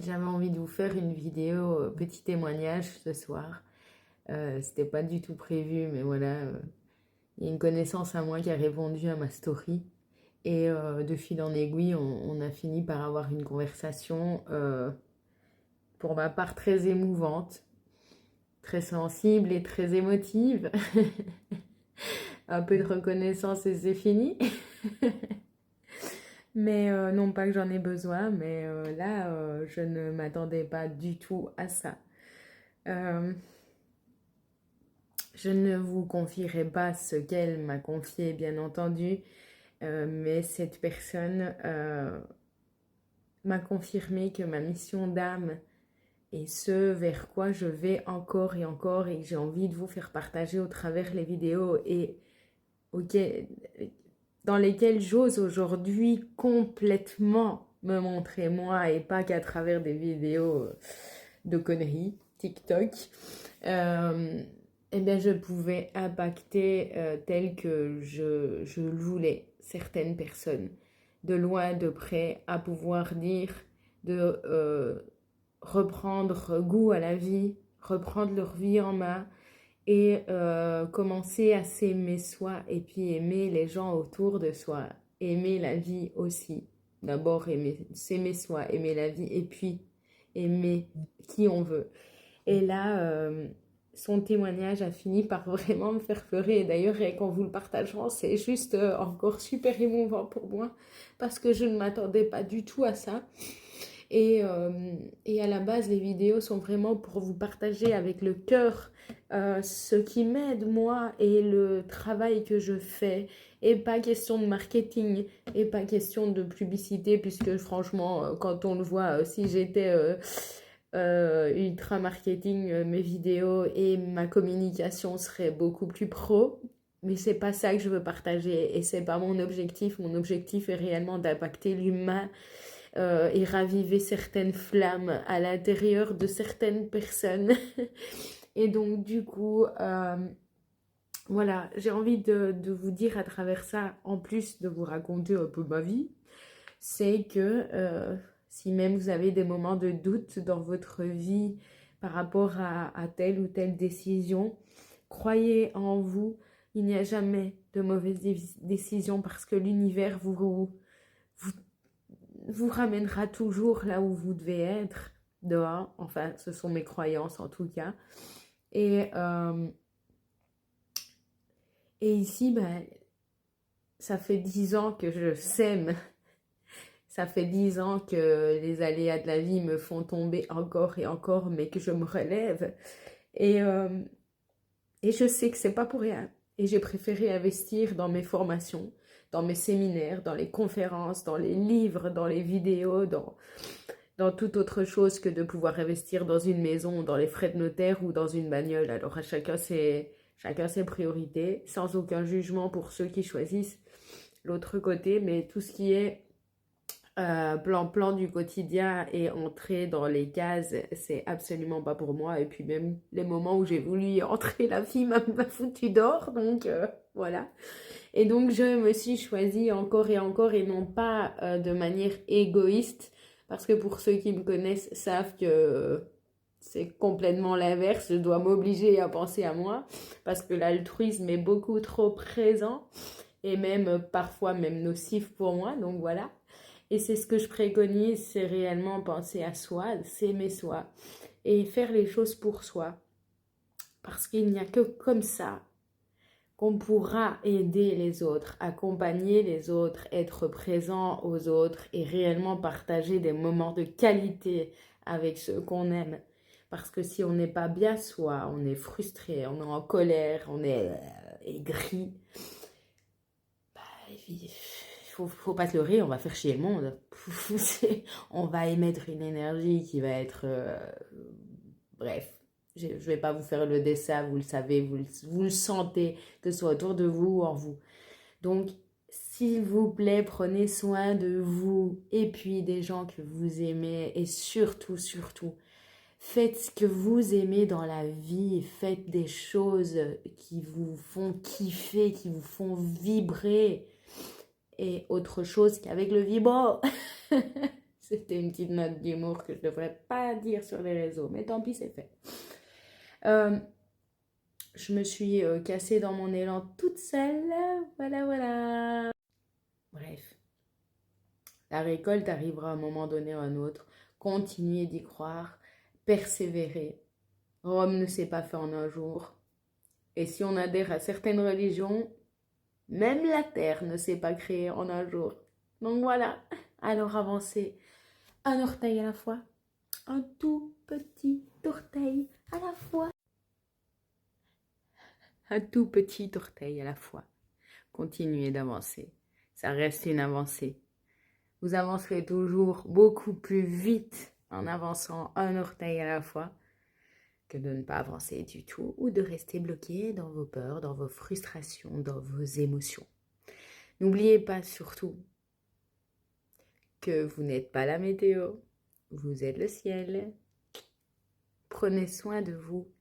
J'avais envie de vous faire une vidéo, petit témoignage ce soir. C'était pas du tout prévu, mais voilà, il y a une connaissance à moi qui a répondu à ma story. Et de fil en aiguille, on a fini par avoir une conversation, pour ma part, très émouvante, très sensible et très émotive. Un peu de reconnaissance et c'est fini. Mais non pas que j'en ai besoin, mais là, je ne m'attendais pas du tout à ça. Euh, Je ne vous confierai pas ce qu'elle m'a confié, bien entendu, mais cette personne m'a confirmé que ma mission d'âme est ce vers quoi je vais encore et que j'ai envie de vous faire partager au travers les vidéos et auquel- dans lesquelles j'ose aujourd'hui complètement me montrer moi et pas qu'à travers des vidéos de conneries, TikTok. Euh, eh bien, je pouvais impacter tel que je le voulais certaines personnes, de loin, de près, à pouvoir dire, de reprendre goût à la vie, reprendre leur vie en main et commencer à s'aimer soi et puis aimer les gens autour de soi, aimer la vie aussi. D'abord, s'aimer soi, aimer la vie et puis aimer qui on veut. Et là, son témoignage a fini par vraiment me faire pleurer. Et d'ailleurs, quand vous le partagerez, c'est juste encore super émouvant pour moi parce que je ne m'attendais pas du tout à ça. Et, euh, et à la base, les vidéos sont vraiment pour vous partager avec le cœur ce qui m'aide, moi, et le travail que je fais. Et pas question de marketing, et pas question de publicité, puisque franchement, quand on le voit, si j'étais ultra marketing, mes vidéos et ma communication seraient beaucoup plus pro. Mais c'est pas ça que je veux partager, et c'est pas mon objectif. Mon objectif est réellement d'impacter l'humain et raviver certaines flammes à l'intérieur de certaines personnes. Et donc, du coup, voilà, j'ai envie de vous dire à travers ça, en plus de vous raconter un peu ma vie, c'est que si même vous avez des moments de doute dans votre vie par rapport à telle ou telle décision, croyez en vous. Il n'y a jamais de mauvaise décision parce que l'univers vous vous ramènera toujours là où vous devez être, dehors. Enfin, ce sont mes croyances en tout cas. Et, euh, et ici, ben, ça fait 10 ans que je sème. Ça fait 10 ans que les aléas de la vie me font tomber encore et encore, mais que je me relève. Et, euh, et je sais que c'est pas pour rien. Et j'ai préféré investir dans mes formations, dans mes séminaires, dans les conférences, dans les livres, dans les vidéos, dans toute autre chose que de pouvoir investir dans une maison, dans les frais de notaire ou dans une bagnole. Alors à chacun ses priorités, sans aucun jugement pour ceux qui choisissent l'autre côté, mais tout ce qui est plan du quotidien et entrer dans les cases, c'est absolument pas pour moi. Et puis même les moments où j'ai voulu y entrer, la vie m'a foutu dehors, donc voilà. Et donc, je me suis choisie encore et non pas de manière égoïste, parce que pour ceux qui me connaissent savent que c'est complètement l'inverse. Je dois m'obliger à penser à moi, parce que l'altruisme est beaucoup trop présent, et même parfois même nocif pour moi, donc voilà. Et c'est ce que je préconise, c'est réellement penser à soi, s'aimer soi, et faire les choses pour soi. Parce qu'il n'y a que comme ça qu'on pourra aider les autres, accompagner les autres, être présent aux autres et réellement partager des moments de qualité avec ceux qu'on aime. Parce que si on n'est pas bien soi, on est frustré, on est en colère, on est aigri, bah, faut pas se leurrer, on va faire chier le monde. On va émettre une énergie qui va être... bref. Je ne vais pas vous faire le dessin, vous le savez, vous le sentez, que ce soit autour de vous ou en vous. Donc, s'il vous plaît, prenez soin de vous et puis des gens que vous aimez. Et surtout, surtout, faites ce que vous aimez dans la vie. Faites des choses qui vous font kiffer, qui vous font vibrer. Et autre chose qu'avec le vibro. C'était une petite note d'humour que je ne devrais pas dire sur les réseaux, mais tant pis, c'est fait. Euh, je me suis cassée dans mon élan toute seule. Voilà, voilà. Bref, la récolte arrivera à un moment donné ou à un autre. Continuez d'y croire, persévérer. Rome ne s'est pas fait en un jour. Et si on adhère à certaines religions, même la terre ne s'est pas créée en un jour. Donc voilà, alors avancez un orteil à la fois, un tout petit orteil à la fois, un tout petit orteil à la fois. Continuez d'avancer, ça reste une avancée. Vous avancerez toujours beaucoup plus vite en avançant un orteil à la fois que de ne pas avancer du tout ou de rester bloqué dans vos peurs, dans vos frustrations, dans vos émotions. N'oubliez pas surtout que vous n'êtes pas la météo, vous êtes le ciel. Prenez soin de vous